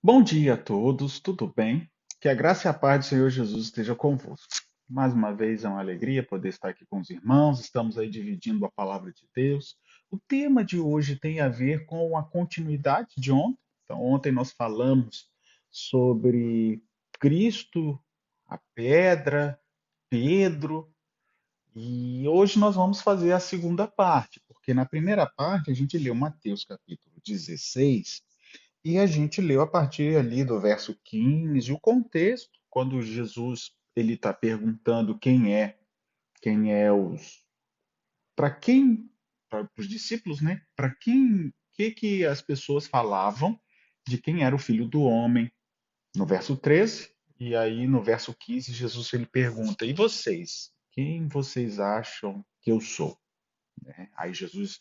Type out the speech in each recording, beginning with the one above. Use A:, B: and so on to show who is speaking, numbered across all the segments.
A: Bom dia a todos, tudo bem? Que a graça e a paz do Senhor Jesus esteja convosco. Mais uma vez é uma alegria poder estar aqui com os irmãos, estamos aí dividindo a palavra de Deus. O tema de hoje tem a ver com a continuidade de ontem. Então, ontem nós falamos sobre Cristo, a pedra, Pedro, e hoje nós vamos fazer a segunda parte, porque na primeira parte a gente leu Mateus capítulo 16 e a gente leu a partir ali do verso 15, o contexto, quando Jesus ele está perguntando quem é os, para quem, para os discípulos, né? Para quem, que as pessoas falavam de quem era o Filho do Homem, no verso 13, e aí no verso 15 Jesus ele pergunta: e vocês? Quem vocês acham que eu sou? Aí Jesus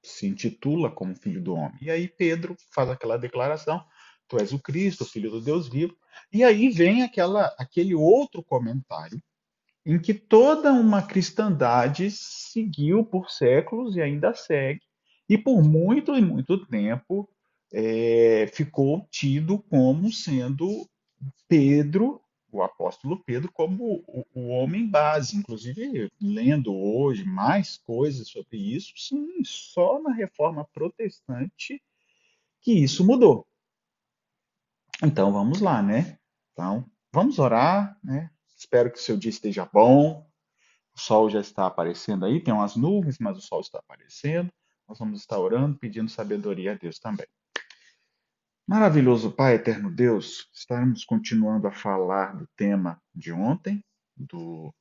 A: se intitula como Filho do Homem. E aí Pedro faz aquela declaração: Tu és o Cristo, o Filho do Deus vivo. E aí vem aquele outro comentário em que toda uma cristandade seguiu por séculos e ainda segue, e por muito e muito tempo ficou tido como sendo Pedro, o apóstolo Pedro, como o homem base. Inclusive, lendo hoje mais coisas sobre isso, sim, só na reforma protestante que isso mudou. Então, vamos lá, né? Então, vamos orar, né? Espero que o seu dia esteja bom. O sol já está aparecendo aí, tem umas nuvens, mas o sol está aparecendo. Nós vamos estar orando, pedindo sabedoria a Deus também. Maravilhoso Pai, eterno Deus, estamos continuando a falar do tema de ontem, do,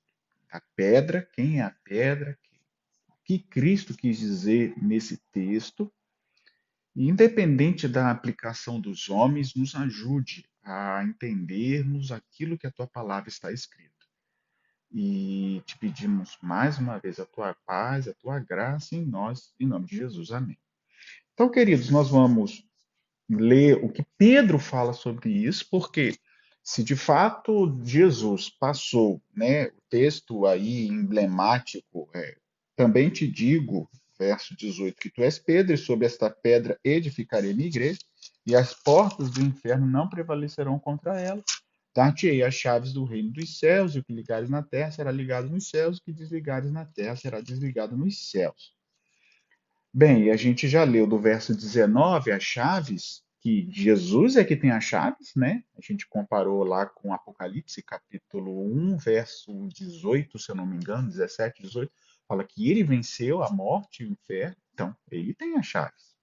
A: da pedra, quem é a pedra, o que Cristo quis dizer nesse texto, e independente da aplicação dos homens, nos ajude a entendermos aquilo que a tua palavra está escrita. E te pedimos mais uma vez a tua paz, a tua graça em nós, em nome de Jesus. Amém. Então, queridos, nós vamos ler o que Pedro fala sobre isso, porque se de fato Jesus passou, né, o texto aí emblemático, também te digo, verso 18, que tu és Pedro, e sobre esta pedra edificarei minha igreja, e as portas do inferno não prevalecerão contra ela. Dar-te-ei as chaves do reino dos céus, e o que ligares na terra será ligado nos céus, o que desligares na terra será desligado nos céus. Bem, e a gente já leu do verso 19 as chaves, que Jesus é que tem as chaves, né? A gente comparou lá com Apocalipse, capítulo 1, verso 18, se eu não me engano, 17, 18, fala que ele venceu a morte e o inferno, então ele tem as chaves.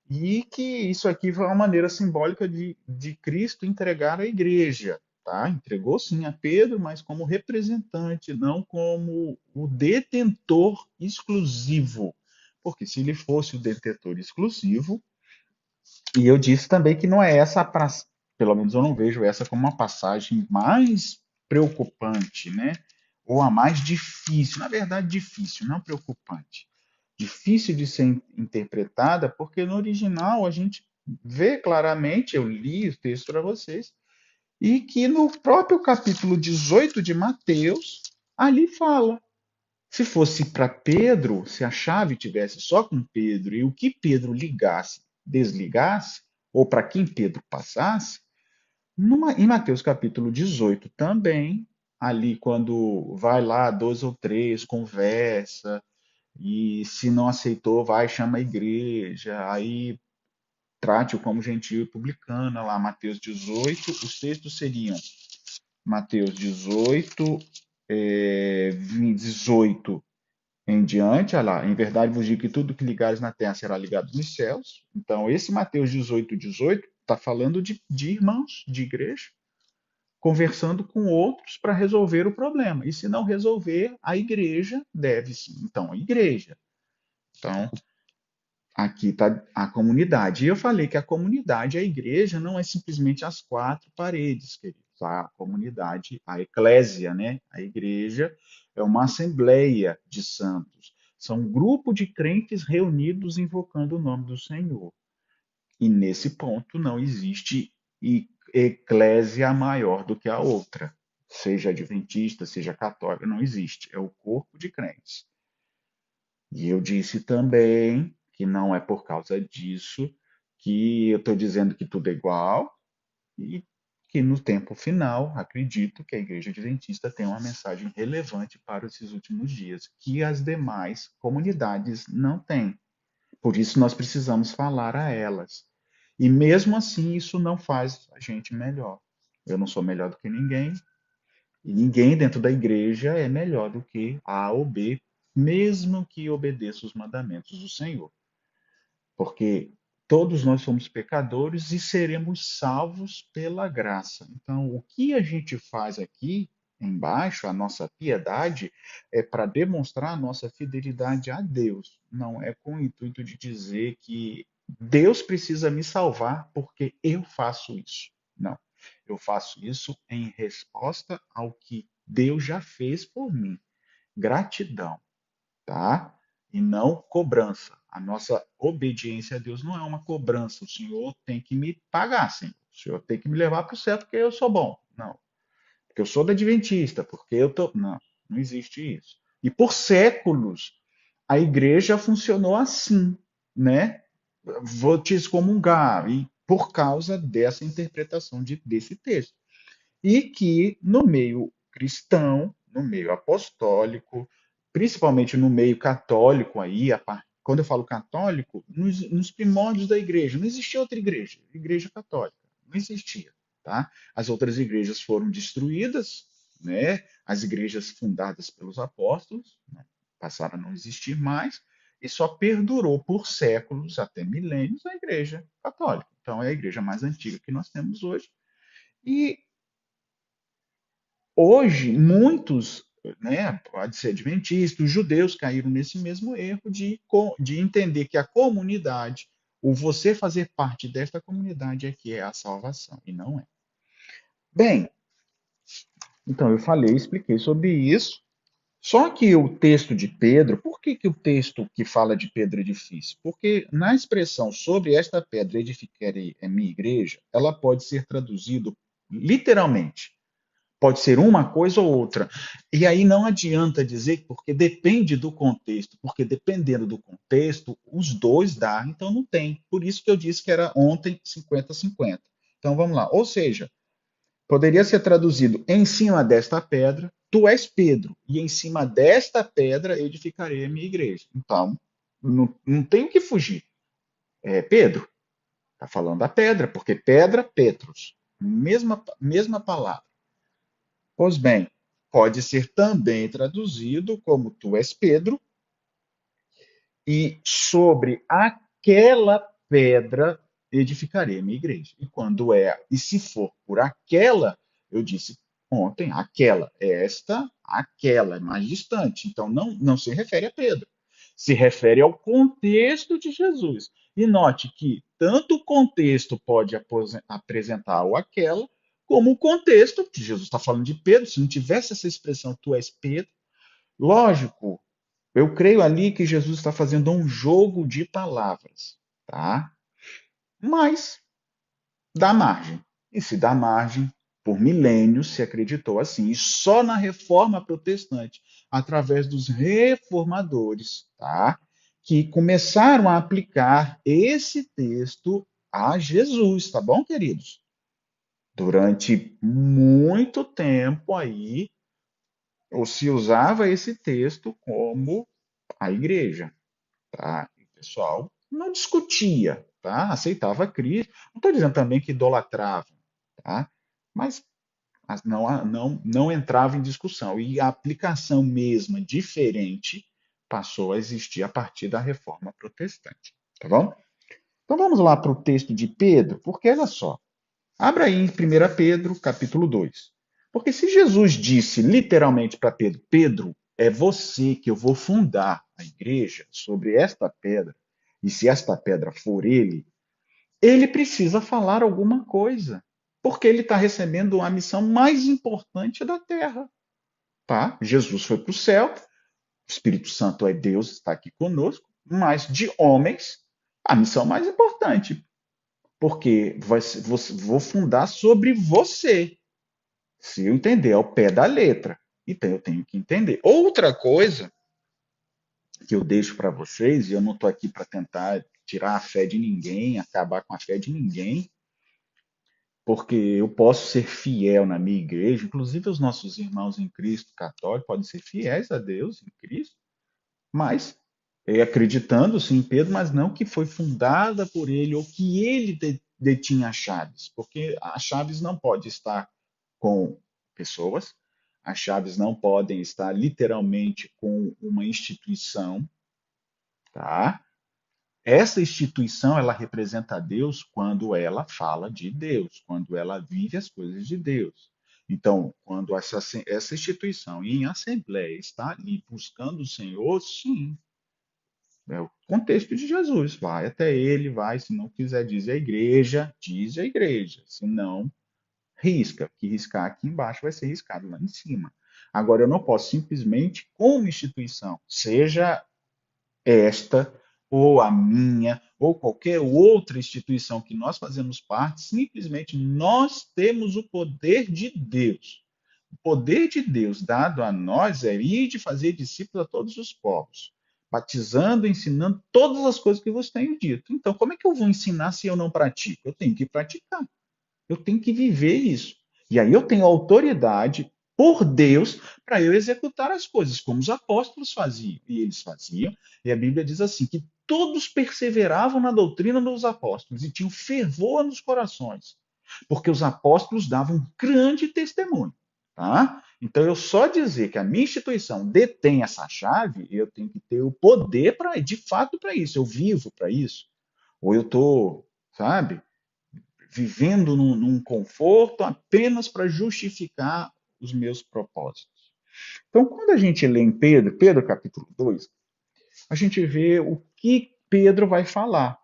A: E que isso aqui foi uma maneira simbólica de Cristo entregar a igreja, tá? Entregou sim a Pedro, mas como representante, não como o detentor exclusivo. Porque se ele fosse o detentor exclusivo, e eu disse também que não é essa, pelo menos eu não vejo essa como uma passagem mais preocupante, né? Ou a mais difícil, na verdade difícil, não preocupante. Difícil de ser interpretada, porque no original a gente vê claramente, eu li o texto para vocês, e que no próprio capítulo 18 de Mateus, ali fala. Se fosse para Pedro, se a chave tivesse só com Pedro e o que Pedro ligasse, desligasse, ou para quem Pedro passasse, em Mateus capítulo 18 também, ali quando vai lá 2 ou 3, conversa, e se não aceitou, vai, chama a igreja, aí trate-o como gentio e publicana, lá Mateus 18, os textos seriam Mateus 18, 18 em diante, olha lá, em verdade vos digo que tudo que ligares na terra será ligado nos céus. Então, esse Mateus 18, 18 está falando de irmãos, de igreja, conversando com outros para resolver o problema. E se não resolver, a igreja deve sim. Então, a igreja. Então, aqui está a comunidade. E eu falei que a comunidade, a igreja, não é simplesmente as quatro paredes, queridos. A comunidade, a eclésia, né? A igreja é uma assembleia de santos. São um grupo de crentes reunidos invocando o nome do Senhor. E nesse ponto não existe eclésia maior do que a outra. Seja adventista, seja católica, não existe. É o corpo de crentes. E eu disse também que não é por causa disso que eu estou dizendo que tudo é igual e que no tempo final, acredito que a Igreja Adventista tem uma mensagem relevante para esses últimos dias, que as demais comunidades não têm. Por isso nós precisamos falar a elas. E mesmo assim, isso não faz a gente melhor. Eu não sou melhor do que ninguém, e ninguém dentro da igreja é melhor do que A ou B, mesmo que obedeça os mandamentos do Senhor. Porque todos nós somos pecadores e seremos salvos pela graça. Então, o que a gente faz aqui embaixo, a nossa piedade, é para demonstrar a nossa fidelidade a Deus. Não é com o intuito de dizer que Deus precisa me salvar porque eu faço isso. Não. Eu faço isso em resposta ao que Deus já fez por mim. Gratidão, tá? E não cobrança. A nossa obediência a Deus não é uma cobrança. O Senhor tem que me pagar, Senhor. O Senhor tem que me levar para o céu porque eu sou bom. Não. Porque eu sou da Adventista, porque eu tô. Não, não existe isso. E por séculos a igreja funcionou assim, né? Vou te excomungar, e por causa dessa interpretação desse texto. E que no meio cristão, no meio apostólico, principalmente no meio católico aí, quando eu falo católico, nos primórdios da igreja, não existia outra igreja, igreja católica, não existia, tá? As outras igrejas foram destruídas, né? As igrejas fundadas pelos apóstolos, né? Passaram a não existir mais, e só perdurou por séculos, até milênios, a igreja católica. Então é a igreja mais antiga que nós temos hoje. E hoje, muitos, né, pode ser adventistas, os judeus caíram nesse mesmo erro de entender que a comunidade, o você fazer parte desta comunidade é que é a salvação, e não é. Bem, então eu falei, expliquei sobre isso. Só que o texto de Pedro, por que o texto que fala de Pedro é difícil? Porque na expressão sobre esta pedra edificarei a minha igreja, ela pode ser traduzido literalmente. Pode ser uma coisa ou outra. E aí não adianta dizer, porque depende do contexto, porque dependendo do contexto, os dois dá, então não tem. Por isso que eu disse que era ontem 50-50. Então vamos lá. Ou seja, poderia ser traduzido: em cima desta pedra, tu és Pedro, e em cima desta pedra edificarei a minha igreja. Então, não tem o que fugir. É Pedro, está falando da pedra, porque pedra, Petros. Mesma palavra. Pois bem, pode ser também traduzido como tu és Pedro, e sobre aquela pedra edificarei a minha igreja. E se for por aquela, eu disse ontem, aquela, aquela, é mais distante. Então não se refere a Pedro. Se refere ao contexto de Jesus. E note que tanto o contexto pode apresentar o aquela, como o contexto, que Jesus está falando de Pedro, se não tivesse essa expressão, tu és Pedro, lógico, eu creio ali que Jesus está fazendo um jogo de palavras, tá? Mas dá margem. E se dá margem, por milênios se acreditou assim. E só na reforma protestante, através dos reformadores, tá? Que começaram a aplicar esse texto a Jesus, tá bom, queridos? Durante muito tempo aí, ou se usava esse texto como a igreja, tá? E o pessoal não discutia, tá? Aceitava Cristo. Não estou dizendo também que idolatravam, tá? Mas não entrava em discussão. E a aplicação mesma, diferente, passou a existir a partir da reforma protestante, tá bom? Então vamos lá para o texto de Pedro, porque olha só, abra aí em 1 Pedro, capítulo 2. Porque se Jesus disse literalmente para Pedro: Pedro, é você que eu vou fundar a igreja sobre esta pedra, e se esta pedra for ele, ele precisa falar alguma coisa, porque ele está recebendo a missão mais importante da terra. Tá? Jesus foi para o céu, o Espírito Santo é Deus, está aqui conosco, mas de homens, a missão mais importante, porque vou fundar sobre você. Se eu entender ao pé da letra, então eu tenho que entender. Outra coisa que eu deixo para vocês, e eu não estou aqui para tentar tirar a fé de ninguém, acabar com a fé de ninguém, porque eu posso ser fiel na minha igreja, inclusive os nossos irmãos em Cristo católicos podem ser fiéis a Deus em Cristo, mas acreditando sim em Pedro, mas não que foi fundada por ele ou que ele detinha as chaves, porque as chaves não podem estar com pessoas, as chaves não podem estar literalmente com uma instituição, tá? Essa instituição, ela representa Deus quando ela fala de Deus, quando ela vive as coisas de Deus. Então, quando essa instituição em assembleia está ali buscando o Senhor, sim, é o contexto de Jesus. Vai até ele, vai, se não quiser, diz a igreja. Se não, risca, que riscar aqui embaixo vai ser riscado lá em cima. Agora, eu não posso simplesmente, como instituição, seja esta, ou a minha, ou qualquer outra instituição que nós fazemos parte, simplesmente nós temos o poder de Deus. O poder de Deus dado a nós é ir de fazer discípulos a todos os povos, batizando, ensinando todas as coisas que vos tenho dito. Então, como é que eu vou ensinar se eu não pratico? Eu tenho que praticar. Eu tenho que viver isso. E aí eu tenho autoridade por Deus para eu executar as coisas, como os apóstolos faziam. E eles faziam. E a Bíblia diz assim: que todos perseveravam na doutrina dos apóstolos e tinham fervor nos corações, porque os apóstolos davam um grande testemunho. Tá? Então, eu só dizer que a minha instituição detém essa chave, eu tenho que ter o poder para, de fato, para isso. Eu vivo para isso. Ou eu estou, sabe, vivendo num conforto apenas para justificar os meus propósitos. Então, quando a gente lê em Pedro capítulo 2, a gente vê o que Pedro vai falar,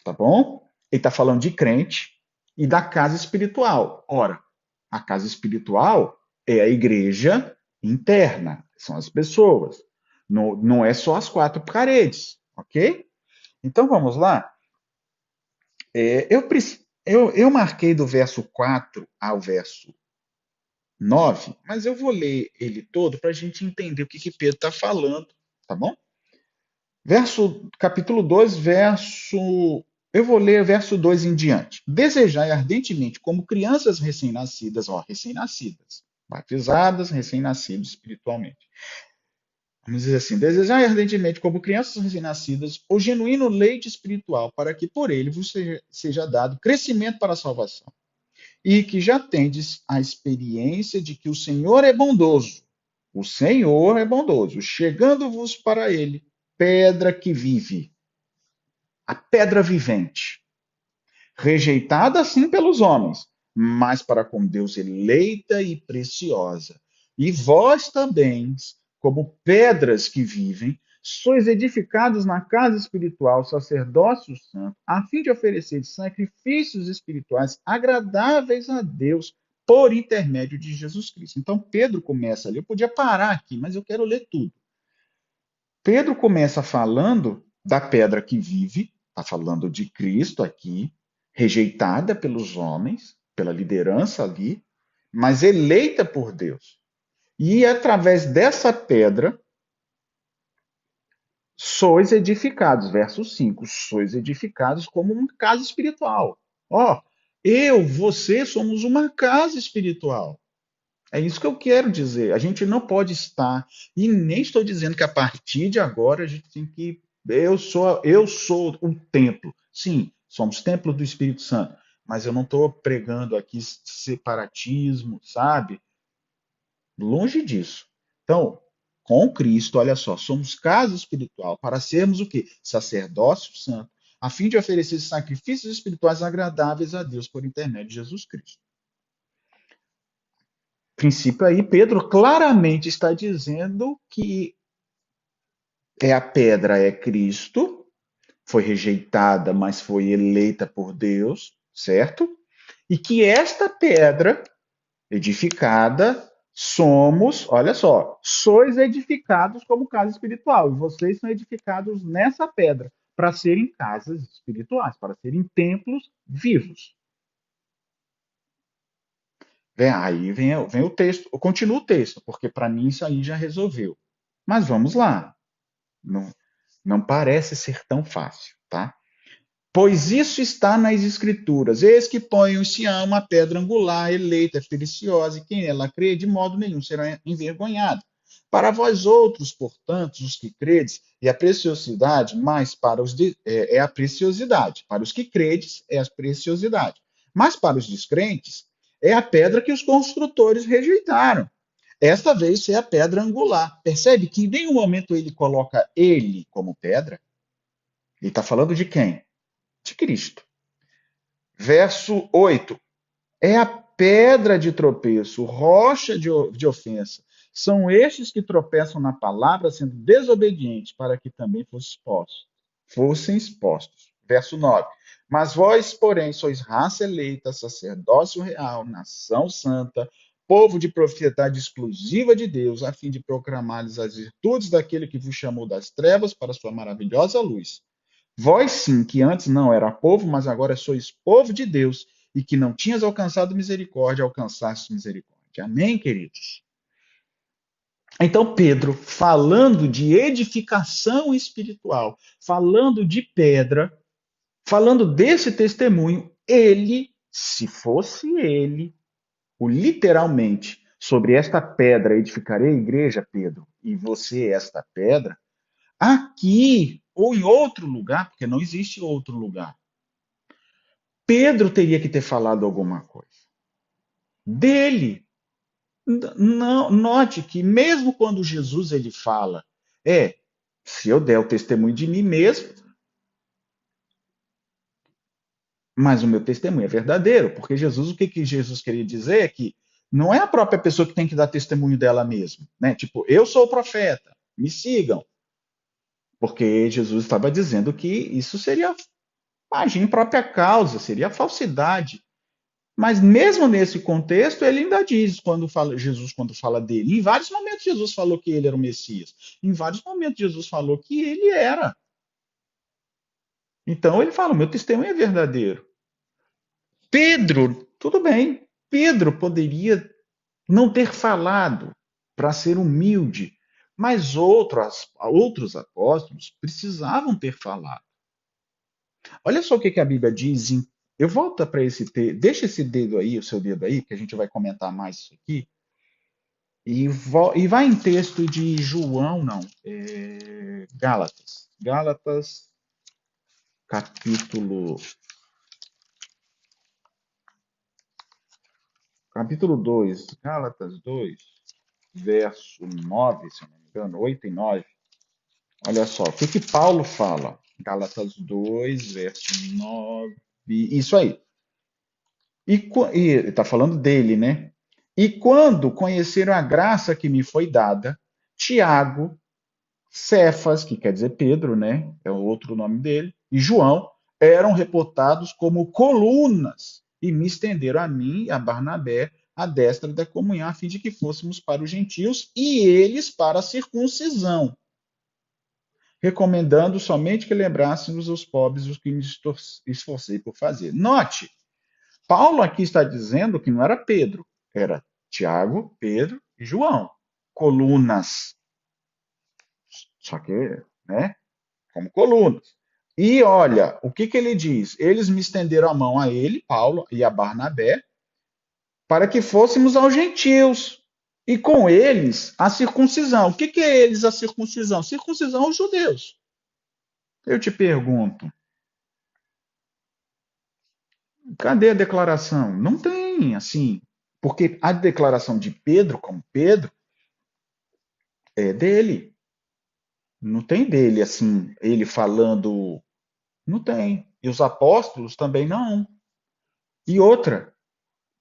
A: tá bom? Ele está falando de crente e da casa espiritual. Ora, a casa espiritual é a igreja interna, são as pessoas. Não, não é só as quatro paredes, ok? Então vamos lá. Eu marquei do verso 4 ao verso 9, mas eu vou ler ele todo para a gente entender o que Pedro está falando, tá bom? Capítulo 2, verso. Eu vou ler verso 2 em diante. Desejai ardentemente, como crianças recém-nascidas, recém-nascidas, batizadas, recém-nascidos espiritualmente. Vamos dizer assim: desejai ardentemente, como crianças recém-nascidas, o genuíno leite espiritual, para que por ele vos seja dado crescimento para a salvação. E que já tendes a experiência de que o Senhor é bondoso. O Senhor é bondoso, chegando-vos para ele, pedra que vive, a pedra vivente, rejeitada assim pelos homens, mas para com Deus eleita e preciosa. E vós também, como pedras que vivem, sois edificados na casa espiritual, sacerdócio santo, a fim de oferecer sacrifícios espirituais agradáveis a Deus por intermédio de Jesus Cristo. Então Pedro começa ali, eu podia parar aqui, mas eu quero ler tudo. Pedro começa falando da pedra que vive, está falando de Cristo aqui, rejeitada pelos homens, pela liderança ali, mas eleita por Deus. E através dessa pedra, sois edificados, verso 5, sois edificados como uma casa espiritual. Ó, você somos uma casa espiritual. É isso que eu quero dizer. A gente não pode estar, e nem estou dizendo que a partir de agora a gente tem que. Eu sou o templo. Sim, somos templo do Espírito Santo. Mas eu não estou pregando aqui separatismo, sabe? Longe disso. Então, com Cristo, olha só, somos casa espiritual para sermos o quê? Sacerdócio santo, a fim de oferecer sacrifícios espirituais agradáveis a Deus por intermédio de Jesus Cristo. Princípio aí, Pedro claramente está dizendo que a pedra é Cristo, foi rejeitada, mas foi eleita por Deus, certo? E que esta pedra edificada somos, olha só, sois edificados como casa espiritual, e vocês são edificados nessa pedra para serem casas espirituais, para serem templos vivos. Vem o texto, continua o texto, porque para mim isso aí já resolveu. Mas vamos lá. Não, não parece ser tão fácil, tá? Pois isso está nas Escrituras. Eis que põe em Sião uma pedra angular, eleita, preciosa, e quem nela crê, de modo nenhum será envergonhado. Para vós outros, portanto, os que credes, é a preciosidade, mas para é a preciosidade. Para os que credes, é a preciosidade. Mas para os descrentes, é a pedra que os construtores rejeitaram. Esta vez é a pedra angular. Percebe que em nenhum momento ele coloca ele como pedra. Ele está falando de quem? De Cristo. Verso 8. É a pedra de tropeço, rocha de ofensa. São estes que tropeçam na palavra, sendo desobedientes, para que também fossem expostos. Verso 9. Mas vós, porém, sois raça eleita, sacerdócio real, nação santa, povo de propriedade exclusiva de Deus, a fim de proclamar-lhes as virtudes daquele que vos chamou das trevas para a sua maravilhosa luz. Vós sim, que antes não era povo, mas agora sois povo de Deus, e que não tinhas alcançado misericórdia, alcançaste misericórdia. Amém, queridos? Então, Pedro, falando de edificação espiritual, falando de pedra, falando desse testemunho, ele, se fosse ele, o literalmente, sobre esta pedra edificarei a igreja, Pedro, e você esta pedra, aqui ou em outro lugar, porque não existe outro lugar, Pedro teria que ter falado alguma coisa dele. Não, note que mesmo quando Jesus ele fala, se eu der o testemunho de mim mesmo, mas o meu testemunho é verdadeiro, porque Jesus, o que, que Jesus queria dizer é que não é a própria pessoa que tem que dar testemunho dela mesma, né? Tipo, eu sou o profeta, me sigam, porque Jesus estava dizendo que isso seria agir em própria causa, seria falsidade. Mas mesmo nesse contexto, ele ainda diz, Jesus, quando fala dele, em vários momentos Jesus falou que ele era o Messias. Em vários momentos Jesus falou que ele era. Então ele fala, meu testemunho é verdadeiro. Pedro, tudo bem, Pedro poderia não ter falado para ser humilde, mas outros apóstolos precisavam ter falado. Olha só o que a Bíblia diz. Eu volto para esse texto, deixa esse dedo aí, o seu dedo aí, que a gente vai comentar mais isso aqui. E vai em texto de João, não, Gálatas. Gálatas, capítulo 2. Gálatas 2, verso 9, se não me engano, 8 e 9. Olha só, o que Paulo fala? Gálatas 2, verso 9. Isso aí. E está falando dele, né? E quando conheceram a graça que me foi dada, Tiago, Cefas, que quer dizer Pedro, né? É o outro nome dele, e João eram reportados como colunas e me estenderam a mim e a Barnabé a destra da comunhão, a fim de que fôssemos para os gentios e eles para a circuncisão, recomendando somente que lembrássemos os pobres os que me esforcei por fazer. Note, Paulo aqui está dizendo que não era Pedro, era Tiago, Pedro e João, colunas. Só que, né, como colunas. E olha, o que ele diz? Eles me estenderam a mão a ele, Paulo e a Barnabé, para que fôssemos aos gentios. E com eles a circuncisão. O que é eles a circuncisão? Circuncisão aos judeus. Eu te pergunto, cadê a declaração? Não tem, assim, porque a declaração de Pedro como Pedro é dele. Não tem dele, assim, ele falando. Não tem. E os apóstolos também não. E outra,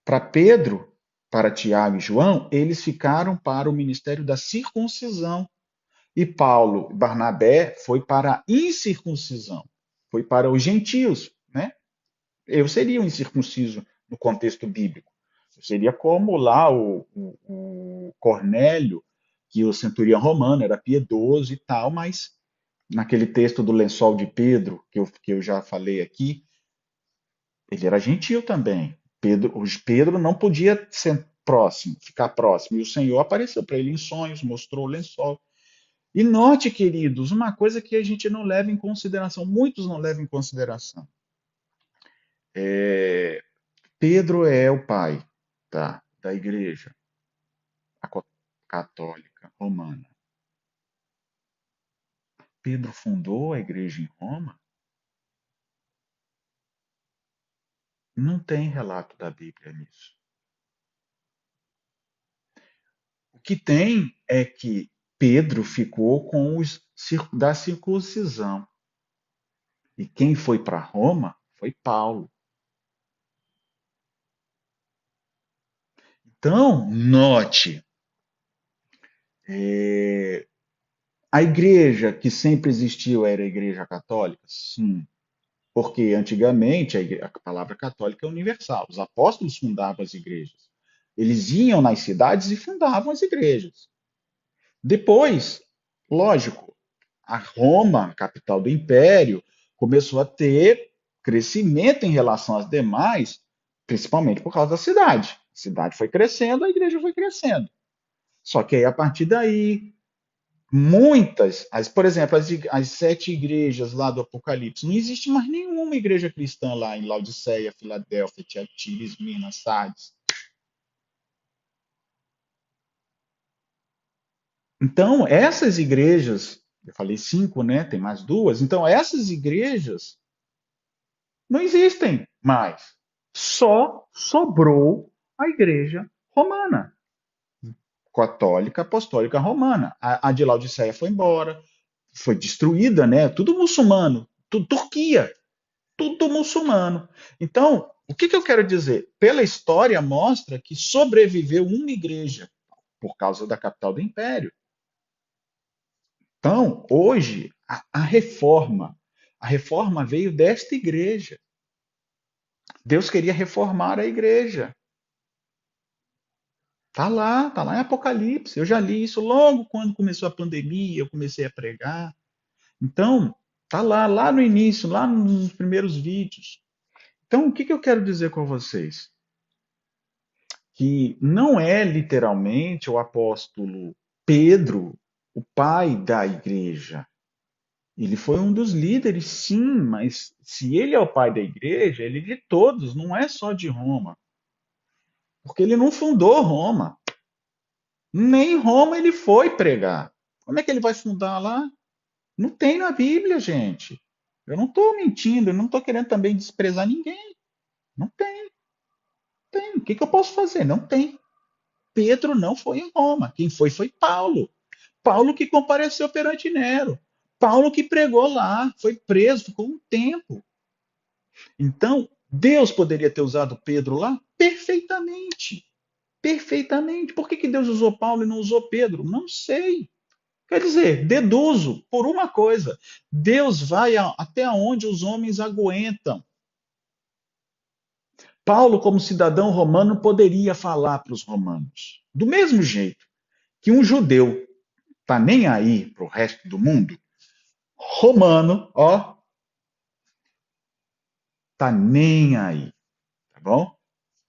A: para Pedro, para Tiago e João, eles ficaram para o ministério da circuncisão. E Paulo, Barnabé, foi para a incircuncisão. Foi para os gentios, né? Eu seria um incircunciso no contexto bíblico. Eu seria como lá o Cornélio, que o centurião romano era piedoso e tal, mas naquele texto do lençol de Pedro, que eu já falei aqui, ele era gentil também. Pedro não podia ser próximo, ficar próximo. E o Senhor apareceu para ele em sonhos, mostrou o lençol. E note, queridos, uma coisa que a gente não leva em consideração, muitos não levam em consideração. É, Pedro é o pai, tá, da igreja católica romana. Pedro fundou a igreja em Roma? Não tem relato da Bíblia nisso. O que tem é que Pedro ficou com os da circuncisão. E quem foi para Roma foi Paulo. Então, note, é, a igreja que sempre existiu era a igreja católica? Sim, porque antigamente a palavra católica é universal. Os apóstolos fundavam as igrejas. Eles iam nas cidades e fundavam as igrejas. Depois, lógico, a Roma, capital do império, começou a ter crescimento em relação às demais, principalmente por causa da cidade. A cidade foi crescendo, a igreja foi crescendo. Só que aí, a partir daí, por exemplo, as 7 igrejas lá do Apocalipse, não existe mais nenhuma igreja cristã lá em Laodiceia, Filadélfia, Tiatira, Esmirna, Sardes. Então, essas igrejas, eu falei 5, né? Tem mais 2. Então, essas igrejas não existem mais. Só sobrou a igreja romana, católica, apostólica romana. A de Laodiceia foi embora, foi destruída, né? Tudo muçulmano, tudo Turquia, tudo muçulmano. Então, o que eu quero dizer? Pela história mostra que sobreviveu uma igreja por causa da capital do império. Então, hoje, a reforma veio desta igreja. Deus queria reformar a igreja. Tá lá em Apocalipse. Eu já li isso logo quando começou a pandemia, eu comecei a pregar. Então, tá lá no início, lá nos primeiros vídeos. Então, o que eu quero dizer com vocês? Que não é literalmente o apóstolo Pedro o pai da igreja. Ele foi um dos líderes, sim, mas se ele é o pai da igreja, ele é de todos, não é só de Roma. Porque ele não fundou Roma. Nem Roma ele foi pregar. Como é que ele vai fundar lá? Não tem na Bíblia, gente. Eu não estou mentindo, eu não estou querendo também desprezar ninguém. Não tem, tem. O que eu posso fazer? Não tem. Pedro não foi em Roma. Quem foi Paulo. Paulo que compareceu perante Nero. Paulo que pregou lá, foi preso, ficou um tempo. Então, Deus poderia ter usado Pedro lá? Perfeitamente. Perfeitamente. Por que Deus usou Paulo e não usou Pedro? Não sei. Quer dizer, deduzo por uma coisa: Deus vai até onde os homens aguentam. Paulo, como cidadão romano, poderia falar para os romanos. Do mesmo jeito que um judeu está nem aí para o resto do mundo, romano, ó, tá nem aí, tá bom?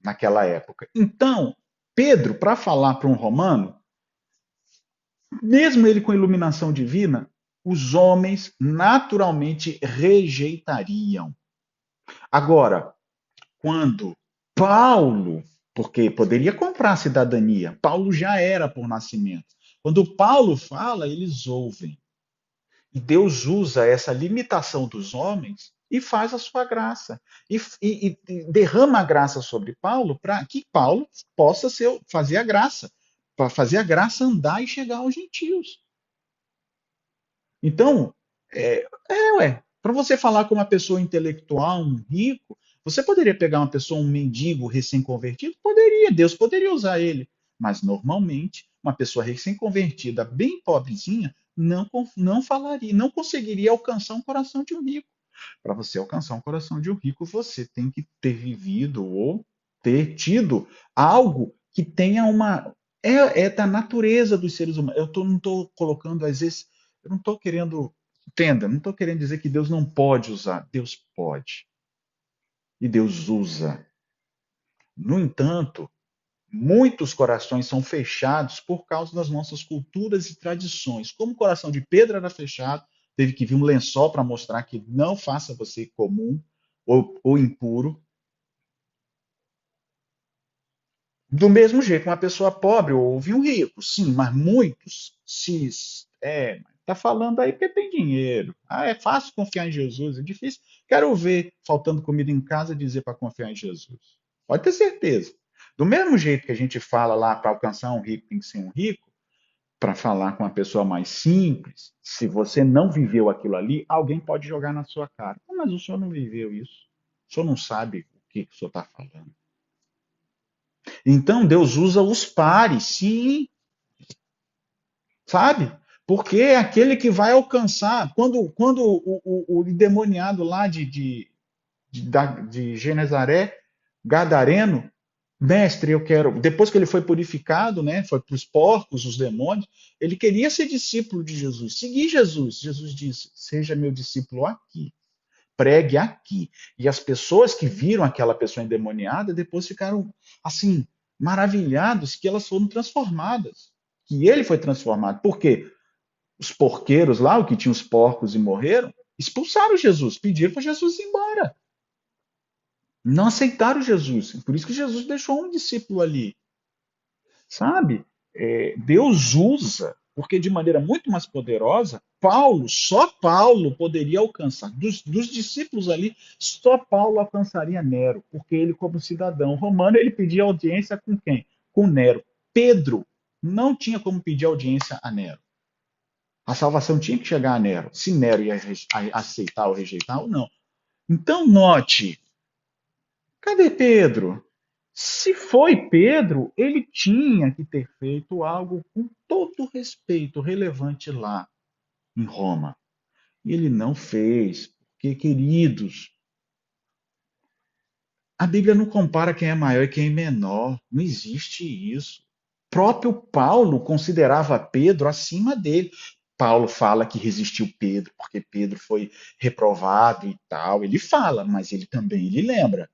A: Naquela época. Então, Pedro, para falar para um romano, mesmo ele com iluminação divina, os homens naturalmente rejeitariam. Agora, quando Paulo, porque poderia comprar a cidadania, Paulo já era por nascimento. Quando Paulo fala, eles ouvem. E Deus usa essa limitação dos homens e faz a sua graça. E derrama a graça sobre Paulo para que Paulo possa fazer a graça. Para fazer a graça andar e chegar aos gentios. Então, ué, para você falar com uma pessoa intelectual, um rico, você poderia pegar uma pessoa, um mendigo recém-convertido? Poderia, Deus poderia usar ele. Mas normalmente, uma pessoa recém-convertida, bem pobrezinha, não falaria, não conseguiria alcançar um coração de um rico. Para você alcançar um coração de um rico, você tem que ter vivido ou ter tido algo que tenha uma. É da natureza dos seres humanos. Não estou colocando, às vezes, eu não estou querendo. Entenda, não estou querendo dizer que Deus não pode usar. Deus pode. E Deus usa. No entanto, muitos corações são fechados por causa das nossas culturas e tradições. Como o coração de Pedro era fechado, teve que vir um lençol para mostrar que não faça você comum ou impuro. Do mesmo jeito, uma pessoa pobre ouve um rico, sim, mas muitos tá falando aí porque tem dinheiro. Ah, é fácil confiar em Jesus, é difícil. Quero ver faltando comida em casa dizer para confiar em Jesus. Pode ter certeza. Do mesmo jeito que a gente fala lá para alcançar um rico tem que ser um rico, para falar com uma pessoa mais simples, se você não viveu aquilo ali, alguém pode jogar na sua cara. Mas o senhor não viveu isso. O senhor não sabe o que o senhor está falando. Então Deus usa os pares, sim, sabe? Porque é aquele que vai alcançar. Quando o endemoniado lá de Genezaré, Gadareno, mestre, eu quero. Depois que ele foi purificado, né? Foi para os porcos, os demônios, ele queria ser discípulo de Jesus, seguir Jesus. Jesus disse: seja meu discípulo aqui, pregue aqui. E as pessoas que viram aquela pessoa endemoniada depois ficaram assim, maravilhados que elas foram transformadas. Que ele foi transformado. Por quê? Os porqueiros lá, o que tinham os porcos e morreram, expulsaram Jesus, pediram para Jesus ir embora. Não aceitaram Jesus. Por isso que Jesus deixou um discípulo ali. Sabe? Deus usa, porque de maneira muito mais poderosa, Paulo, só Paulo poderia alcançar. Dos discípulos ali, só Paulo alcançaria Nero, porque ele, como cidadão romano, ele pedia audiência com quem? Com Nero. Pedro não tinha como pedir audiência a Nero. A salvação tinha que chegar a Nero. Se Nero ia aceitar ou rejeitar ou não. Então, note, cadê Pedro? Se foi Pedro, ele tinha que ter feito algo com todo respeito relevante lá em Roma. E ele não fez, porque, queridos, a Bíblia não compara quem é maior e quem é menor. Não existe isso. O próprio Paulo considerava Pedro acima dele. Paulo fala que resistiu Pedro, porque Pedro foi reprovado e tal. Ele fala, mas ele também ele lembra.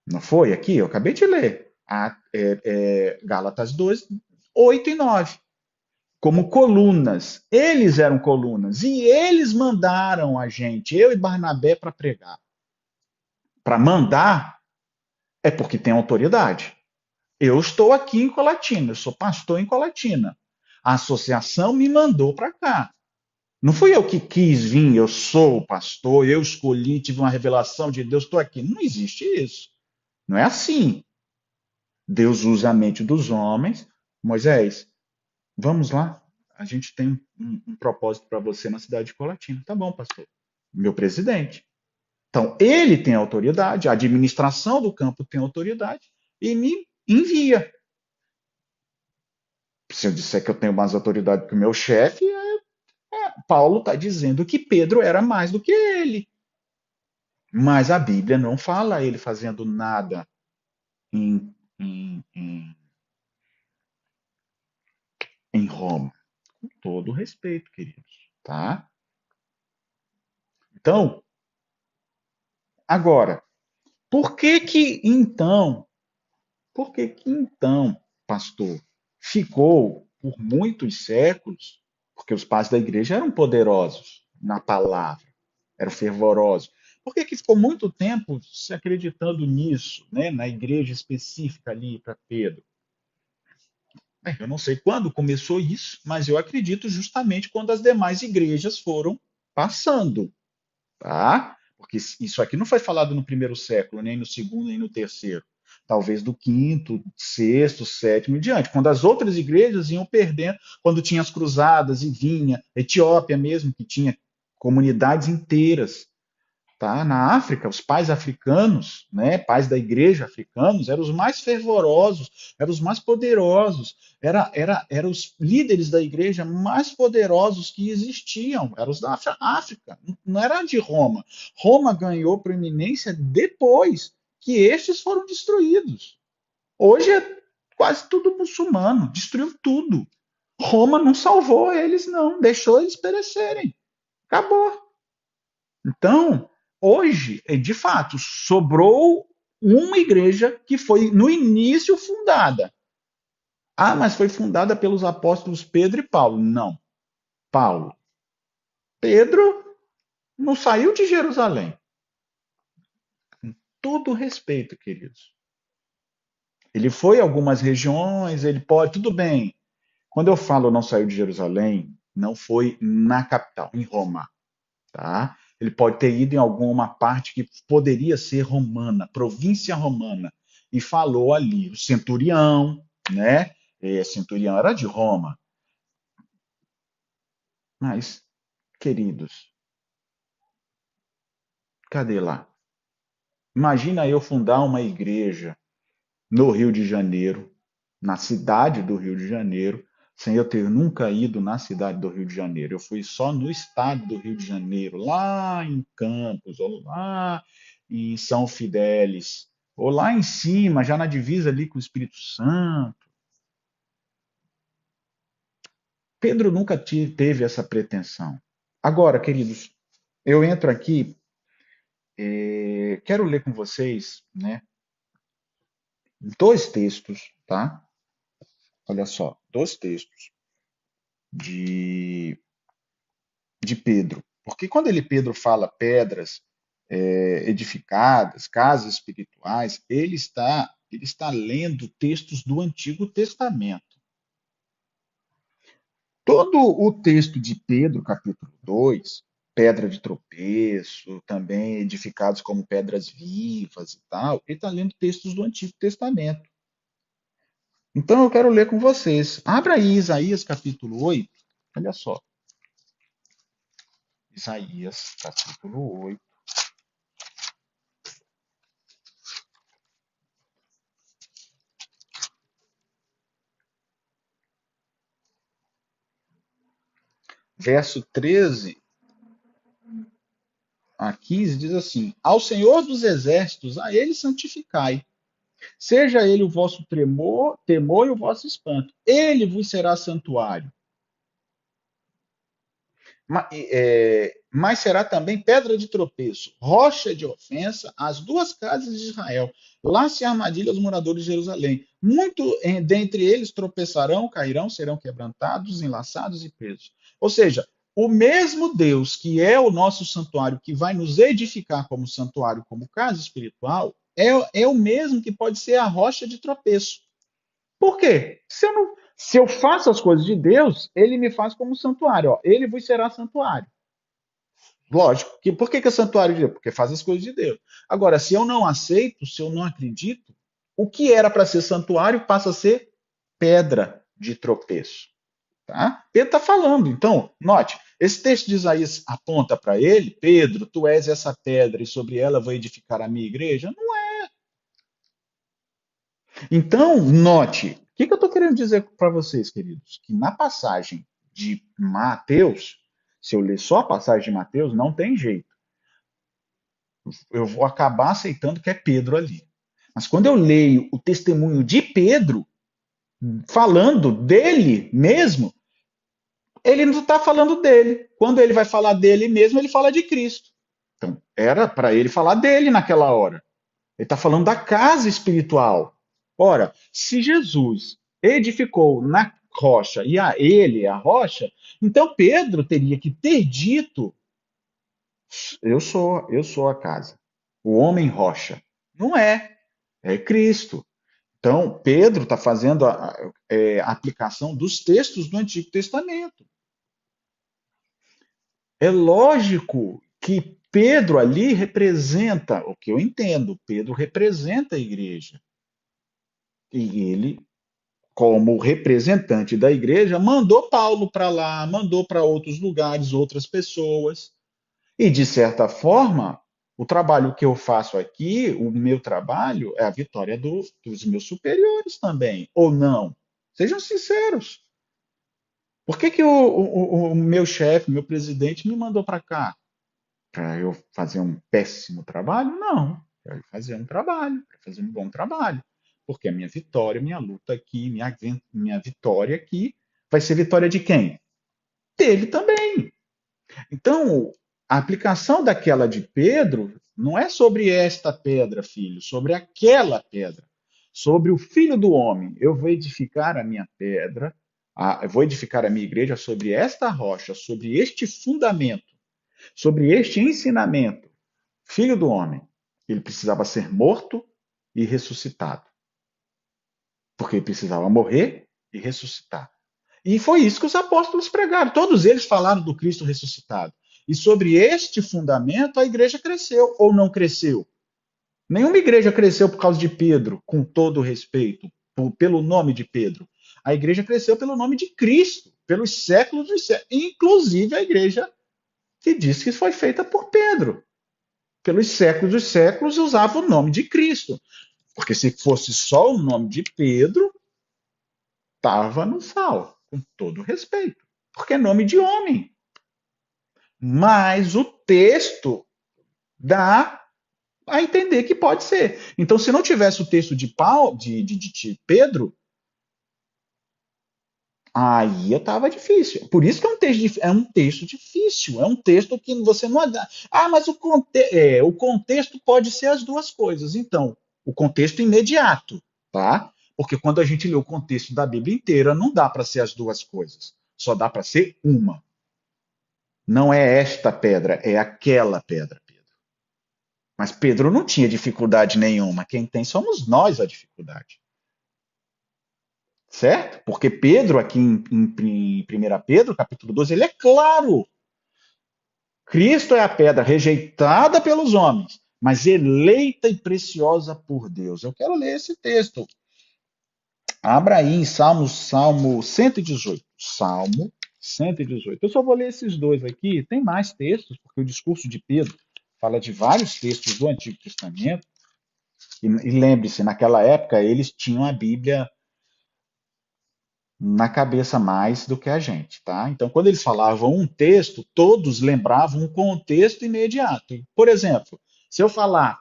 A: Não foi aqui? Eu acabei de ler. Gálatas 2, 8 e 9. Como colunas. Eles eram colunas. E eles mandaram a gente, eu e Barnabé, para pregar. Para mandar é porque tem autoridade. Eu estou aqui em Colatina, eu sou pastor em Colatina. A associação me mandou para cá. Não fui eu que quis vir, eu sou o pastor, eu escolhi, tive uma revelação de Deus, estou aqui. Não existe isso. Não é assim. Deus usa a mente dos homens. Moisés, vamos lá. A gente tem um propósito para você na cidade de Colatina. Tá bom, pastor. Meu presidente. Então, ele tem autoridade, a administração do campo tem autoridade e me envia. Se eu disser que eu tenho mais autoridade que o meu chefe, Paulo está dizendo que Pedro era mais do que ele. Mas a Bíblia não fala ele fazendo nada em, em, em, em Roma. Com todo respeito, queridos. Tá? Então, agora, por que que então, pastor, ficou por muitos séculos, porque os pais da igreja eram poderosos na palavra, eram fervorosos. Por que que ficou muito tempo se acreditando nisso, né, na igreja específica ali para Pedro? Bem, eu não sei quando começou isso, mas eu acredito justamente quando as demais igrejas foram passando, tá? Porque isso aqui não foi falado no primeiro século, nem no segundo, nem no terceiro. Talvez do quinto, sexto, sétimo e diante. Quando as outras igrejas iam perdendo, quando tinha as cruzadas e vinha, Etiópia mesmo, que tinha comunidades inteiras. Tá? Na África, os pais africanos, né, pais da igreja africanos, eram os mais fervorosos, eram os mais poderosos, eram os líderes da igreja mais poderosos que existiam, eram os da África, não era de Roma. Roma ganhou proeminência depois que estes foram destruídos. Hoje é quase tudo muçulmano, destruiu tudo. Roma não salvou eles, não, deixou eles perecerem. Acabou. Então, hoje, de fato, sobrou uma igreja que foi no início fundada. Ah, mas foi fundada pelos apóstolos Pedro e Paulo. Não. Paulo. Pedro não saiu de Jerusalém. Com todo respeito, queridos. Ele foi a algumas regiões, ele pode, tudo bem. Quando eu falo não saiu de Jerusalém, não foi na capital, em Roma, tá? Ele pode ter ido em alguma parte que poderia ser romana, província romana, e falou ali, o centurião, né? Centurião era de Roma. Mas, queridos, cadê lá? Imagina eu fundar uma igreja no Rio de Janeiro, na cidade do Rio de Janeiro, sem eu ter nunca ido na cidade do Rio de Janeiro. Eu fui só no estado do Rio de Janeiro, lá em Campos, ou lá em São Fidélis, ou lá em cima, já na divisa ali com o Espírito Santo. Pedro nunca teve essa pretensão. Agora, queridos, eu entro aqui, quero ler com vocês, né, dois textos, tá? Olha só, dois textos de, de Pedro. Porque quando Pedro fala pedras edificadas, casas espirituais, ele está lendo textos do Antigo Testamento. Todo o texto de Pedro, capítulo 2, pedra de tropeço, também edificados como pedras vivas e tal, ele está lendo textos do Antigo Testamento. Então eu quero ler com vocês. Abra aí Isaías capítulo 8. Olha só. Isaías capítulo 8. Verso 13 a 15 diz assim: Ao Senhor dos exércitos, a ele santificai. Seja ele o vosso temor e o vosso espanto. Ele vos será santuário. Mas será também pedra de tropeço, rocha de ofensa, as duas casas de Israel. Lá se armadilha os moradores de Jerusalém. Muito dentre eles tropeçarão, cairão, serão quebrantados, enlaçados e presos. Ou seja, o mesmo Deus que é o nosso santuário, que vai nos edificar como santuário, como casa espiritual, é o mesmo que pode ser a rocha de tropeço. Por quê? Se eu faço as coisas de Deus, ele me faz como santuário. Ó. Ele vos será santuário. Lógico. Por que é santuário de Deus? Porque faz as coisas de Deus. Agora, se eu não aceito, se eu não acredito, o que era para ser santuário passa a ser pedra de tropeço. Tá? Pedro está falando. Então, note, esse texto de Isaías aponta para ele: Pedro, tu és essa pedra e sobre ela vou edificar a minha igreja? Não é. Então, note, o que eu estou querendo dizer para vocês, queridos? Que na passagem de Mateus, se eu ler só a passagem de Mateus, não tem jeito. Eu vou acabar aceitando que é Pedro ali. Mas quando eu leio o testemunho de Pedro, falando dele mesmo, ele não está falando dele. Quando ele vai falar dele mesmo, ele fala de Cristo. Então, era para ele falar dele naquela hora. Ele está falando da casa espiritual. Ora, se Jesus edificou na rocha e a ele a rocha, então Pedro teria que ter dito: eu sou a casa, o homem rocha. Não é, é Cristo. Então Pedro está fazendo a aplicação dos textos do Antigo Testamento. É lógico que Pedro ali representa, o que eu entendo, Pedro representa a igreja. E ele, como representante da igreja, mandou Paulo para lá, mandou para outros lugares, outras pessoas. E, de certa forma, o trabalho que eu faço aqui, o meu trabalho, é a vitória dos meus superiores também, ou não? Sejam sinceros. Por que, que o meu chefe, meu presidente, me mandou para cá? Para eu fazer um péssimo trabalho? Não. Para eu fazer um trabalho, para fazer um bom trabalho. Porque a minha vitória, minha luta aqui, minha vitória aqui, vai ser vitória de quem? Dele também. Então, a aplicação daquela de Pedro não é sobre esta pedra, filho, sobre aquela pedra, sobre o filho do homem. Eu vou edificar a minha pedra, eu vou edificar a minha igreja sobre esta rocha, sobre este fundamento, sobre este ensinamento. Filho do homem, ele precisava ser morto e ressuscitado. porque ele precisava morrer e ressuscitar. E foi isso que os apóstolos pregaram. Todos eles falaram do Cristo ressuscitado. E sobre este fundamento a igreja cresceu ou não cresceu. Nenhuma igreja cresceu por causa de Pedro, com todo o respeito, pelo nome de Pedro. A igreja cresceu pelo nome de Cristo, pelos séculos dos séculos. Inclusive a igreja que diz que foi feita por Pedro. Pelos séculos dos séculos usava o nome de Cristo. Porque se fosse só o nome de Pedro, estava no sal, com todo respeito. Porque é nome de homem. Mas o texto dá a entender que pode ser. Então, se não tivesse o texto de Pedro, aí estava difícil. Por isso que é um texto difícil. É um texto que você não. Ah, mas o contexto pode ser as duas coisas. Então, o contexto imediato, tá? Porque quando a gente lê o contexto da Bíblia inteira, não dá para ser as duas coisas. Só dá para ser uma. Não é esta pedra, é aquela pedra, Pedro. Mas Pedro não tinha dificuldade nenhuma. Quem tem somos nós a dificuldade. Certo? Porque Pedro, aqui em 1 Pedro, capítulo 12, ele é claro. Cristo é a pedra rejeitada pelos homens, mas eleita e preciosa por Deus. Eu quero ler esse texto. Abra aí em Salmo 118. Salmo 118. Eu só vou ler esses dois aqui. Tem mais textos, porque o discurso de Pedro fala de vários textos do Antigo Testamento. E lembre-se, naquela época eles tinham a Bíblia na cabeça mais do que a gente, tá? Então, quando eles falavam um texto, todos lembravam um contexto imediato. Por exemplo, se eu falar,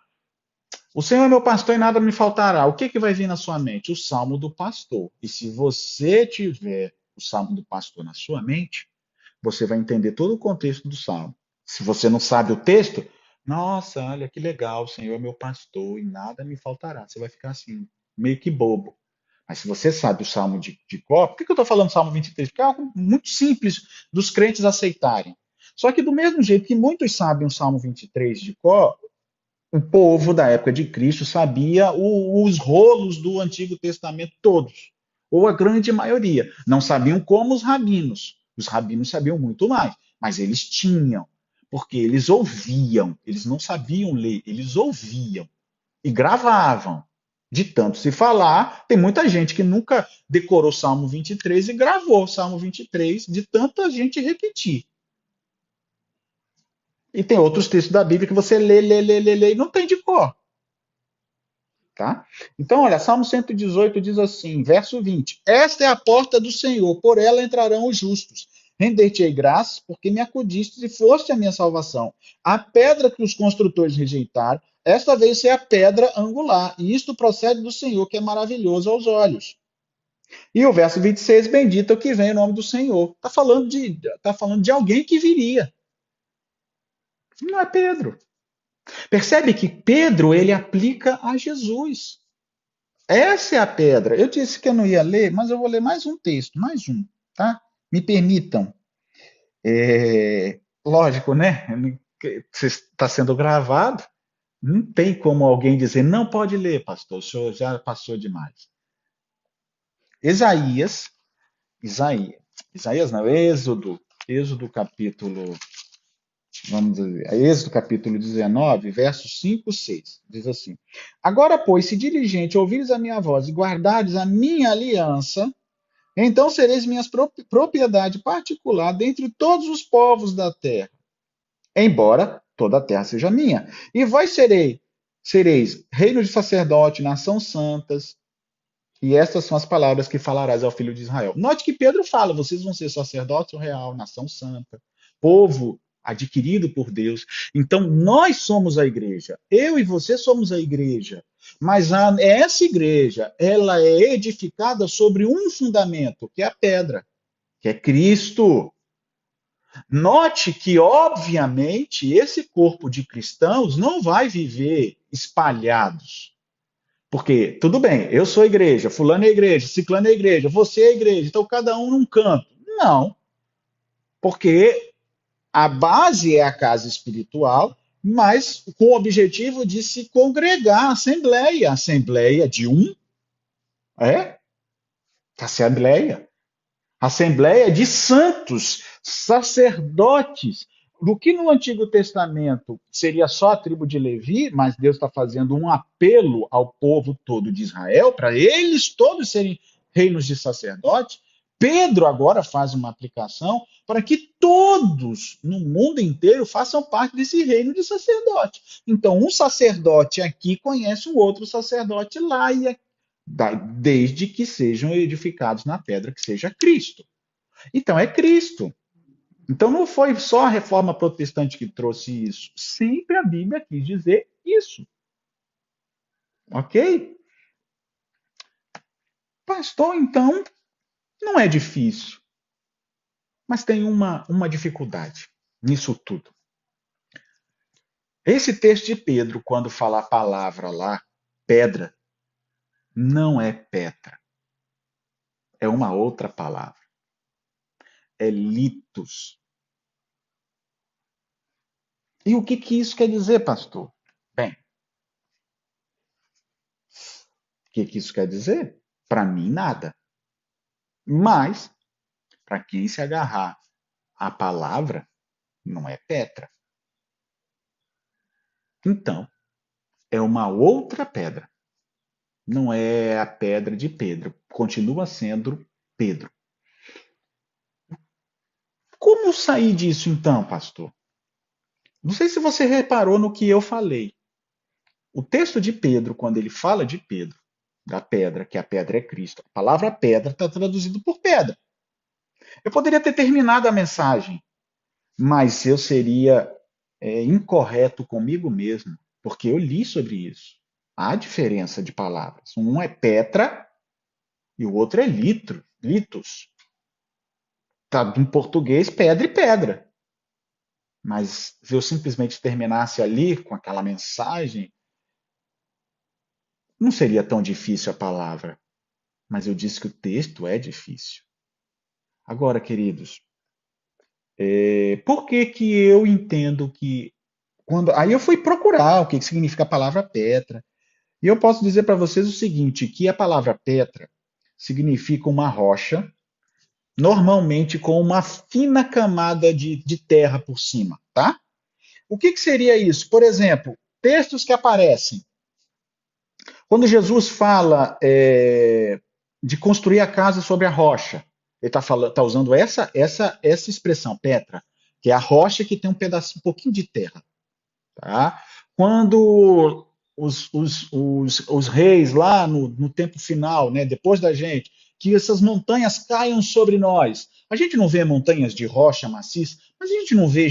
A: o Senhor é meu pastor e nada me faltará, o que que vai vir na sua mente? O Salmo do pastor. E se você tiver o Salmo do pastor na sua mente, você vai entender todo o contexto do Salmo. Se você não sabe o texto, nossa, olha que legal, o Senhor é meu pastor e nada me faltará. Você vai ficar assim, meio que bobo. Mas se você sabe o Salmo de cor, por que eu estou falando Salmo 23? Porque é algo muito simples dos crentes aceitarem. Só que do mesmo jeito que muitos sabem o Salmo 23 de cor, o povo da época de Cristo sabia os rolos do Antigo Testamento todos, ou a grande maioria. Não sabiam como os rabinos. Os rabinos sabiam muito mais, mas eles tinham, porque eles ouviam, eles não sabiam ler, eles ouviam e gravavam. De tanto se falar, tem muita gente que nunca decorou Salmo 23 e gravou Salmo 23 de tanta gente repetir. E tem outros textos da Bíblia que você lê e não tem de cor. Tá? Então, olha, Salmo 118 diz assim, verso 20: Esta é a porta do Senhor, por ela entrarão os justos. Render-te-ei graças, porque me acudiste e foste a minha salvação. A pedra que os construtores rejeitaram, esta veio ser a pedra angular, e isto procede do Senhor, que é maravilhoso aos olhos. E o verso 26, bendito é o que vem em nome do Senhor. Tá falando de alguém que viria. Não é Pedro. Percebe que Pedro, ele aplica a Jesus. Essa é a pedra. Eu disse que eu não ia ler, mas eu vou ler mais um texto, mais um, tá? Me permitam. Lógico, né? Está sendo gravado. Não tem como alguém dizer, não pode ler, pastor, o senhor já passou demais. Isaías não, Êxodo capítulo, vamos dizer, Êxodo capítulo 19, versos 5 e 6, diz assim: Agora, pois, se diligente ouvires a minha voz e guardares a minha aliança, então sereis minha propriedade particular dentre todos os povos da terra, embora toda a terra seja minha. E vós sereis reino de sacerdote, nação santas, e estas são as palavras que falarás ao filho de Israel. Note que Pedro fala, vocês vão ser sacerdócio real, nação santa, povo adquirido por Deus. Então, nós somos a igreja. Eu e você somos a igreja. Mas essa igreja, ela é edificada sobre um fundamento, que é a pedra, que é Cristo. Note que, obviamente, esse corpo de cristãos não vai viver espalhados. Porque, tudo bem, eu sou a igreja, fulano é a igreja, ciclano é a igreja, você é a igreja, então cada um num canto. Não. Porque a base é a casa espiritual, mas com o objetivo de se congregar, assembleia de um, é? Assembleia. Assembleia de santos, sacerdotes. Do que no Antigo Testamento seria só a tribo de Levi, mas Deus está fazendo um apelo ao povo todo de Israel, para eles todos serem reinos de sacerdotes. Pedro agora faz uma aplicação para que todos no mundo inteiro façam parte desse reino de sacerdote. Então, um sacerdote aqui conhece o outro sacerdote lá, desde que sejam edificados na pedra que seja Cristo. Então, é Cristo. Então, não foi só a reforma protestante que trouxe isso. Sempre a Bíblia quis dizer isso. Ok? Pastor, então, não é difícil. Mas tem uma dificuldade nisso tudo. Esse texto de Pedro, quando fala a palavra lá, pedra, não é Petra. É uma outra palavra. É litos. E o que isso quer dizer, pastor? Bem, o que isso quer dizer? Para mim, nada. Mas, para quem se agarrar à palavra, não é Petra. Então, é uma outra pedra. Não é a pedra de Pedro. Continua sendo Pedro. Como sair disso então, pastor? Não sei se você reparou no que eu falei. O texto de Pedro, quando ele fala de Pedro, da pedra, que a pedra é Cristo, a palavra pedra está traduzido por pedra. Eu poderia ter terminado a mensagem, mas eu seria incorreto comigo mesmo, porque eu li sobre isso. Há diferença de palavras. Um é Petra e o outro é litro, litos. Tá em português pedra e pedra. Mas se eu simplesmente terminasse ali com aquela mensagem, não seria tão difícil a palavra. Mas eu disse que o texto é difícil. Agora, queridos, por que que eu entendo que quando aí eu fui procurar o que significa a palavra Petra. E eu posso dizer para vocês o seguinte, que a palavra Petra significa uma rocha, normalmente com uma fina camada de terra por cima, tá? O que seria isso? Por exemplo, textos que aparecem. Quando Jesus fala de construir a casa sobre a rocha, ele está usando essa expressão, Petra, que é a rocha que tem um pouquinho de terra. Tá? Quando os reis lá no tempo final, né, depois da gente, que essas montanhas caiam sobre nós. A gente não vê montanhas de rocha maciça, mas a gente não vê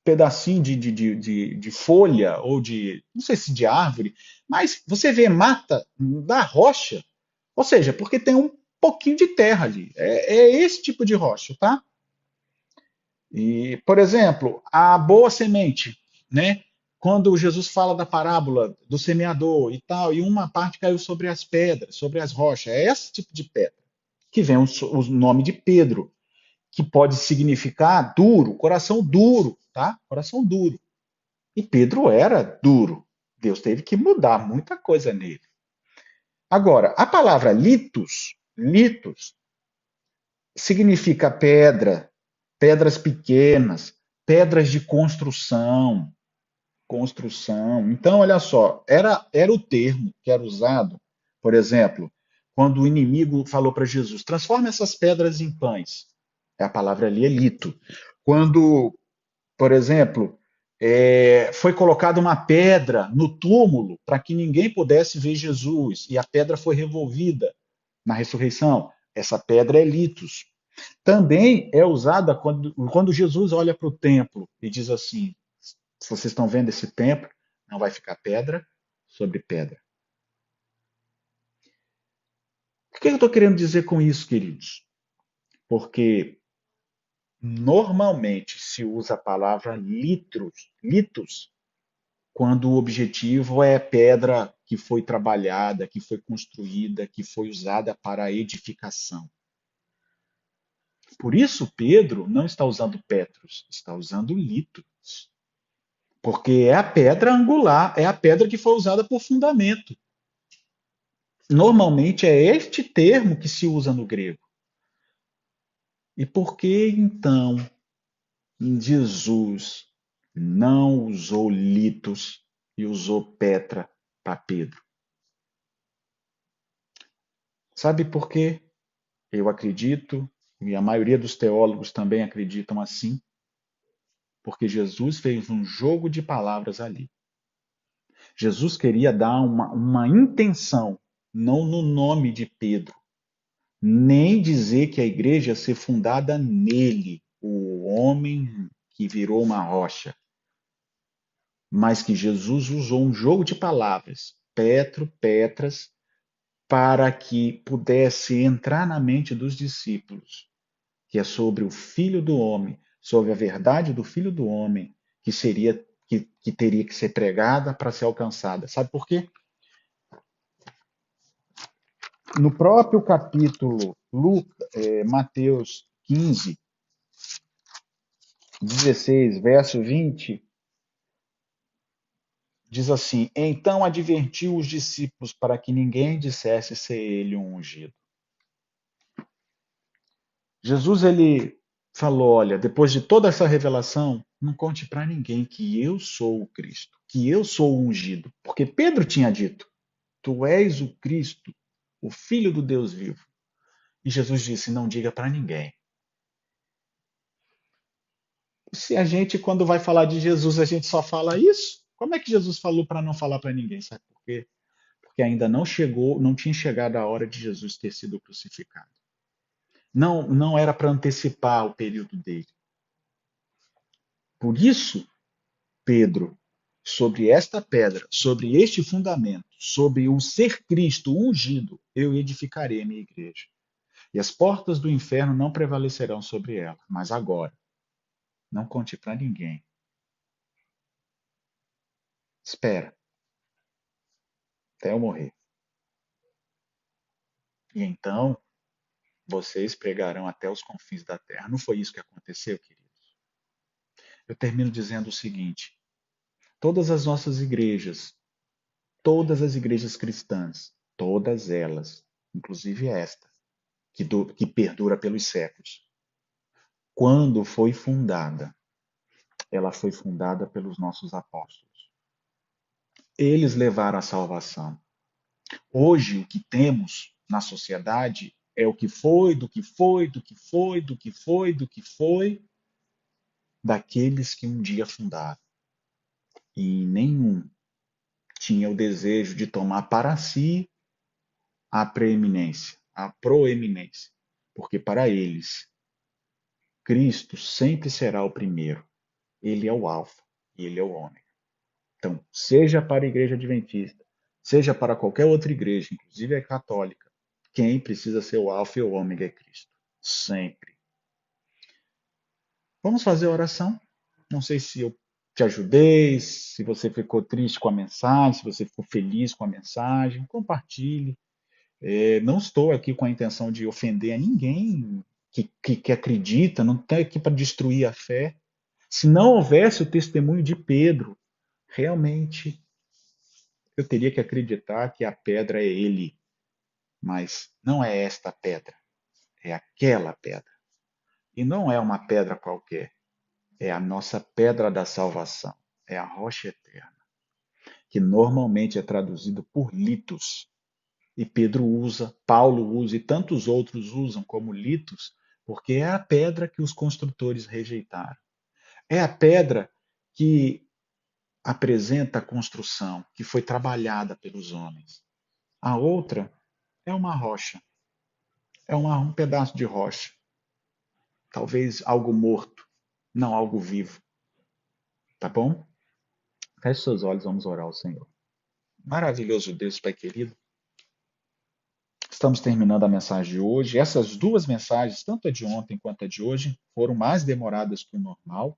A: pedacinho de folha ou não sei se de árvore, mas você vê mata da rocha, ou seja, porque tem um pouquinho de terra ali. É esse tipo de rocha, tá? E, por exemplo, a boa semente, né? Quando Jesus fala da parábola do semeador e tal, e uma parte caiu sobre as pedras, sobre as rochas, é esse tipo de pedra que vem o nome de Pedro, que pode significar duro, coração duro, tá? Coração duro. E Pedro era duro. Deus teve que mudar muita coisa nele. Agora, a palavra litos, significa pedra, pedras pequenas, pedras de construção, construção. Então, olha só, era o termo que era usado, por exemplo, quando o inimigo falou para Jesus, transforma essas pedras em pães. A palavra ali é lito. Quando, por exemplo, foi colocada uma pedra no túmulo para que ninguém pudesse ver Jesus, e a pedra foi revolvida na ressurreição. Essa pedra é litos. Também é usada quando Jesus olha para o templo e diz assim: se vocês estão vendo esse templo, não vai ficar pedra sobre pedra. O que eu estou querendo dizer com isso, queridos? Porque normalmente se usa a palavra litos, quando o objetivo é pedra que foi trabalhada, que foi construída, que foi usada para a edificação. Por isso, Pedro não está usando Petros, está usando litos. Porque é a pedra angular, é a pedra que foi usada por fundamento. Normalmente é este termo que se usa no grego. E por que então Jesus não usou litos e usou Petra para Pedro? Sabe por quê? Eu acredito, e a maioria dos teólogos também acreditam assim, porque Jesus fez um jogo de palavras ali. Jesus queria dar uma intenção, não no nome de Pedro, nem dizer que a igreja ia ser fundada nele, o homem que virou uma rocha, mas que Jesus usou um jogo de palavras, Petro, Petras, para que pudesse entrar na mente dos discípulos, que é sobre o Filho do Homem, sobre a verdade do Filho do Homem, que teria que ser pregada para ser alcançada. Sabe por quê? No próprio capítulo Mateus 15, 16, verso 20, diz assim: Então advertiu os discípulos para que ninguém dissesse ser ele um ungido. Jesus ele falou: olha, depois de toda essa revelação, não conte para ninguém que eu sou o Cristo, que eu sou o ungido, porque Pedro tinha dito: Tu és o Cristo, o Filho do Deus vivo. E Jesus disse: Não diga para ninguém. Se a gente, quando vai falar de Jesus, a gente só fala isso, como é que Jesus falou para não falar para ninguém? Sabe por quê? Porque ainda não chegou, não tinha chegado a hora de Jesus ter sido crucificado. Não era para antecipar o período dele. Por isso, Pedro, sobre esta pedra, sobre este fundamento, sobre o ser Cristo ungido, eu edificarei a minha igreja. E as portas do inferno não prevalecerão sobre ela. Mas agora, não conte para ninguém. Espera até eu morrer. E então vocês pregarão até os confins da terra. Não foi isso que aconteceu, queridos? Eu termino dizendo o seguinte: todas as nossas igrejas, todas as igrejas cristãs, todas elas, inclusive esta, que perdura pelos séculos, quando foi fundada, ela foi fundada pelos nossos apóstolos. Eles levaram a salvação. Hoje, o que temos na sociedade é o que foi, do que foi, do que foi, do que foi, do que foi, daqueles que um dia fundaram. E nenhum tinha o desejo de tomar para si a preeminência, a proeminência, porque para eles, Cristo sempre será o primeiro. Ele é o alfa e ele é o ômega. Então, seja para a igreja adventista, seja para qualquer outra igreja, inclusive a católica, quem precisa ser o alfa e o ômega é Cristo. Sempre. Vamos fazer a oração? Não sei se eu te ajudei, se você ficou triste com a mensagem, se você ficou feliz com a mensagem, compartilhe. Não estou aqui com a intenção de ofender a ninguém que acredita, não estou aqui para destruir a fé. Se não houvesse o testemunho de Pedro, realmente eu teria que acreditar que a pedra é ele, mas não é esta pedra, é aquela pedra. E não é uma pedra qualquer, é a nossa pedra da salvação, é a rocha eterna, que normalmente é traduzido por litos. E Pedro usa, Paulo usa e tantos outros usam como litos, porque é a pedra que os construtores rejeitaram. É a pedra que apresenta a construção, que foi trabalhada pelos homens. A outra é uma rocha, é um pedaço de rocha, talvez algo morto, não algo vivo. Tá bom? Feche seus olhos, vamos orar ao Senhor. Maravilhoso Deus, Pai querido. Estamos terminando a mensagem de hoje. Essas duas mensagens, tanto a de ontem quanto a de hoje, foram mais demoradas que o normal.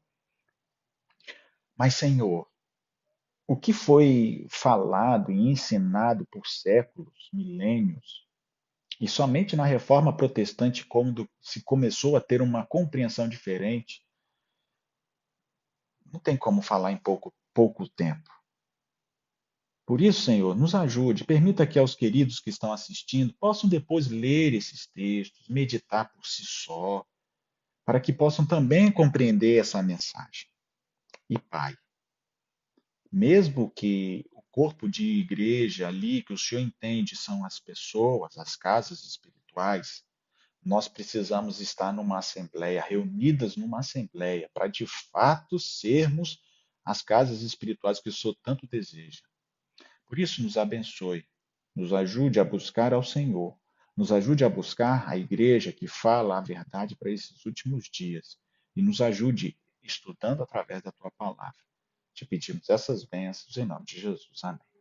A: Mas, Senhor, o que foi falado e ensinado por séculos, milênios, e somente na reforma protestante, quando se começou a ter uma compreensão diferente, não tem como falar em pouco tempo. Por isso, Senhor, nos ajude, permita que aos queridos que estão assistindo possam depois ler esses textos, meditar por si só, para que possam também compreender essa mensagem. E Pai, mesmo que o corpo de igreja ali, que o Senhor entende, são as pessoas, as casas espirituais, nós precisamos estar numa assembleia, reunidas numa assembleia, para de fato sermos as casas espirituais que o Senhor tanto deseja. Por isso, nos abençoe, nos ajude a buscar ao Senhor, nos ajude a buscar a igreja que fala a verdade para esses últimos dias e nos ajude estudando através da tua palavra. Te pedimos essas bênçãos em nome de Jesus. Amém.